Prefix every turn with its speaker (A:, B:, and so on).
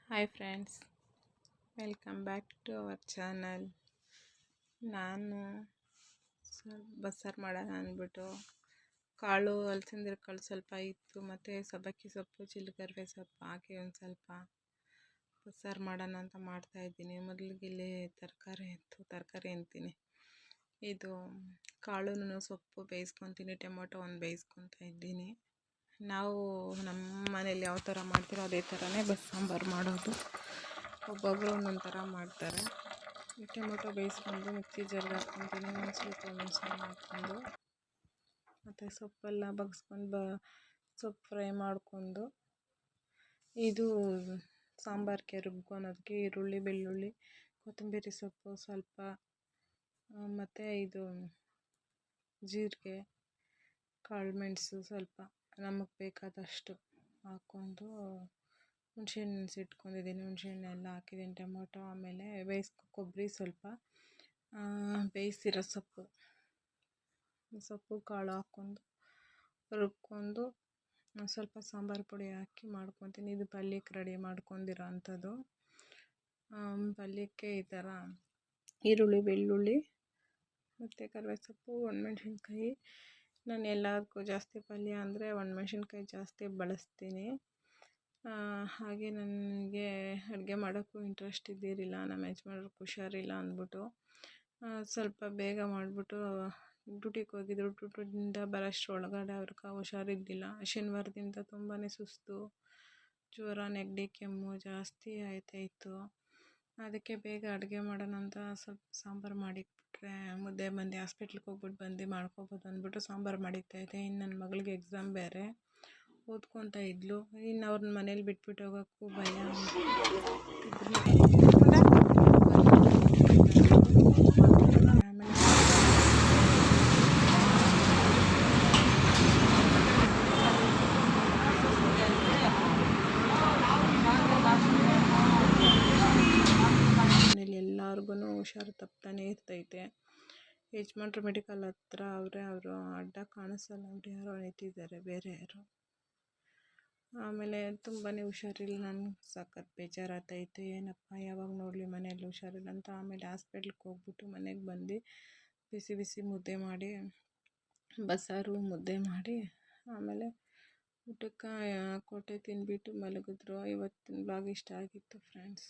A: Hi friends, welcome back to our channel. ನಾನು ಬಸ್ಸಾರು ಮಾಡೋಣ ಅಂದ್ಬಿಟ್ಟು ಕಾಳು ಅಲಸಂದೆ ಕಾಳು ಸ್ವಲ್ಪ ಇತ್ತು, ಮತ್ತು ಸಬ್ಬಕ್ಕಿ ಸೊಪ್ಪು ಚಿಲ್ಕರವೆ ಸೊಪ್ಪು ಹಾಕಿ ಒಂದು ಸ್ವಲ್ಪ ಬಸ್ಸಾರು ಮಾಡೋಣ ಅಂತ ಮಾಡ್ತಾಯಿದ್ದೀನಿ. ಮೊದಲಿಗೆ ಇಲ್ಲಿ ತರಕಾರಿ ಅಂತೀನಿ, ಇದು ಕಾಳುನು ಸೊಪ್ಪು ಬೇಯಿಸ್ಕೊತೀನಿ, ಟೊಮೊಟೊ ಒಂದು ಬೇಯಿಸ್ಕೊತಾ ಇದ್ದೀನಿ. ನಾವು ನಮ್ಮ ಮನೇಲಿ ಯಾವ ಥರ ಮಾಡ್ತೀರೋ ಅದೇ ಥರನೇ ಸಾಂಬಾರು ಮಾಡೋದು. ಒಬ್ಬೊಬ್ಬರು ಒಂದೊಂದು ಥರ ಮಾಡ್ತಾರೆ. ಟೊಮೊಟೊ ಬೇಯಿಸ್ಕೊಂಡು ಮಿಕ್ಸಿ ಜಾರ್ಗೆ ಹಾಕ್ಕೊತೀನಿ, ಒಂದು ಸ್ವಲ್ಪ ಮೆಣಸಿನ ಹಾಕ್ಕೊಂಡು, ಮತ್ತು ಸೊಪ್ಪೆಲ್ಲ ಬಗ್ಸ್ಕೊಂಡು ಸೊಪ್ಪು ಫ್ರೈ ಮಾಡಿಕೊಂಡು, ಇದು ಸಾಂಬಾರಿಗೆ ರುಬ್ಕೊಳೋದಕ್ಕೆ ಈರುಳ್ಳಿ, ಬೆಳ್ಳುಳ್ಳಿ, ಕೊತ್ತಂಬರಿ ಸೊಪ್ಪು ಸ್ವಲ್ಪ, ಮತ್ತು ಇದು ಜೀರಿಗೆ, ಕಾಳು ಮೆಣಸು ಸ್ವಲ್ಪ ನಮಗೆ ಬೇಕಾದಷ್ಟು ಹಾಕ್ಕೊಂಡು, ಹುಣಸೆಹಣ್ಣು ನೆನೆಸಿಟ್ಕೊಂಡಿದ್ದೀನಿ, ಹುಣಸೆಹಣ್ಣು ಎಲ್ಲ ಹಾಕಿದ್ದೀನಿ, ಟೊಮೊಟೊ, ಆಮೇಲೆ ಕೊಬ್ಬರಿ ಸ್ವಲ್ಪ, ಬೇಯಿಸಿರೋ ಸೊಪ್ಪು ಕಾಳು ಹಾಕ್ಕೊಂಡು ರುಬ್ಕೊಂಡು ಸ್ವಲ್ಪ ಸಾಂಬಾರು ಪುಡಿ ಹಾಕಿ ಮಾಡ್ಕೊತೀನಿ. ಇದು ಪಲ್ಯಕ್ಕೆ ರೆಡಿ ಮಾಡ್ಕೊಂಡಿರೋ ಅಂಥದ್ದು. ಪಲ್ಯಕ್ಕೆ ಈ ಥರ ಈರುಳ್ಳಿ, ಬೆಳ್ಳುಳ್ಳಿ, ಮತ್ತು ಕರಿಬೇವು ಸೊಪ್ಪು, ಒಣಮೆಣ್ಸಿನ್ಕಾಯಿ. ನಾನು ಎಲ್ಲದಕ್ಕೂ ಜಾಸ್ತಿ ಪಲ್ಯ ಅಂದರೆ ಒಣಮೆಣ್ಸಿನ್ಕಾಯಿ ಜಾಸ್ತಿ ಬಳಸ್ತೀನಿ. ಹಾಗೆ ನನಗೆ ಅಡುಗೆ ಮಾಡೋಕ್ಕೂ ಇಂಟ್ರೆಸ್ಟ್ ಇದ್ದಿರಲಿಲ್ಲ. ನಮ್ಮ ಯಜಮಾನ್ರಿಗೆ ಹುಷಾರಿಲ್ಲ ಅಂದ್ಬಿಟ್ಟು ಸ್ವಲ್ಪ ಬೇಗ ಮಾಡಿಬಿಟ್ಟು ಡ್ಯೂಟಿಗೆ ಹೋಗಿದ್ರು. ಡ್ಯೂಟಿಯಿಂದ ಬರೋಷ್ಟ್ರೊಳಗಡೆ ಅವ್ರಿಗೆ ಹುಷಾರಿದ್ದಿಲ್ಲ. ಶನಿವಾರದಿಂದ ತುಂಬಾ ಸುಸ್ತು, ಜ್ವರ, ನೆಗಡಿ, ಕೆಮ್ಮು ಜಾಸ್ತಿ ಆಯ್ತಾಯಿತ್ತು. ಅದಕ್ಕೆ ಬೇಗ ಅಡುಗೆ ಮಾಡೋಣ ಅಂತ ಸ್ವಲ್ಪ ಸಾಂಬಾರು ಮಾಡಿಟ್ಬಿಟ್ರೆ ಮುದ್ದೆ ಹಾಸ್ಪಿಟ್ಲಿಗೆ ಹೋಗ್ಬಿಟ್ಟು ಬಂದು ಮಾಡ್ಕೊಬೋದು ಅಂದ್ಬಿಟ್ಟು ಸಾಂಬಾರು ಮಾಡಿಟ್ಟಾಯಿತೆ. ಇನ್ನು ನನ್ನ ಮಗಳಿಗೆ ಎಕ್ಸಾಮ್ ಬೇರೆ, ಓದ್ಕೊತಾ ಇದ್ಲು. ಇನ್ನು ಅವ್ರನ್ನ ಮನೇಲಿ ಬಿಟ್ಬಿಟ್ಟು ಹೋಗೋಕ್ಕೂ ಭಯ. ಮನೇಲಿ ಎಲ್ಲರಿಗೂ ಹುಷಾರು ತಪ್ತಾನೆ ಇರ್ತೈತೆ. ಯಜಮಾನ್ರು ಮೆಡಿಕಲ್ ಹತ್ರ ಅವರು ಅಡ್ಡ ಕಾಣಿಸಲ್ಲ, ಅವ್ರು ಯಾರೋ ನಿಂತಿದ್ದಾರೆ ಬೇರೆ ಯಾರು. ಆಮೇಲೆ ತುಂಬಾ ಹುಷಾರಿಲ್ಲ. ನನಗೆ ಸಖತ್ ಬೇಜಾರಾಗ್ತೈತೆ, ಏನಪ್ಪ ಯಾವಾಗ ನೋಡಲಿ ಮನೇಲಿ ಹುಷಾರಿಲ್ಲ ಅಂತ. ಆಮೇಲೆ ಹಾಸ್ಪಿಟ್ಲಿಗೆ ಹೋಗ್ಬಿಟ್ಟು ಮನೆಗೆ ಬಂದು ಬಿಸಿ ಬಿಸಿ ಮುದ್ದೆ ಮಾಡಿ, ಬಸ್ಸಾರು ಮುದ್ದೆ ಮಾಡಿ, ಆಮೇಲೆ ಊಟಕ್ಕೆ ಕೊಟ್ಟೆ ತಿಂದುಬಿಟ್ಟು ಮಲಗಿದ್ರು. ಇವತ್ತಿನ ಬ್ಲಾಗ್ ಇಷ್ಟ ಆಗಿತ್ತು ಫ್ರೆಂಡ್ಸ್.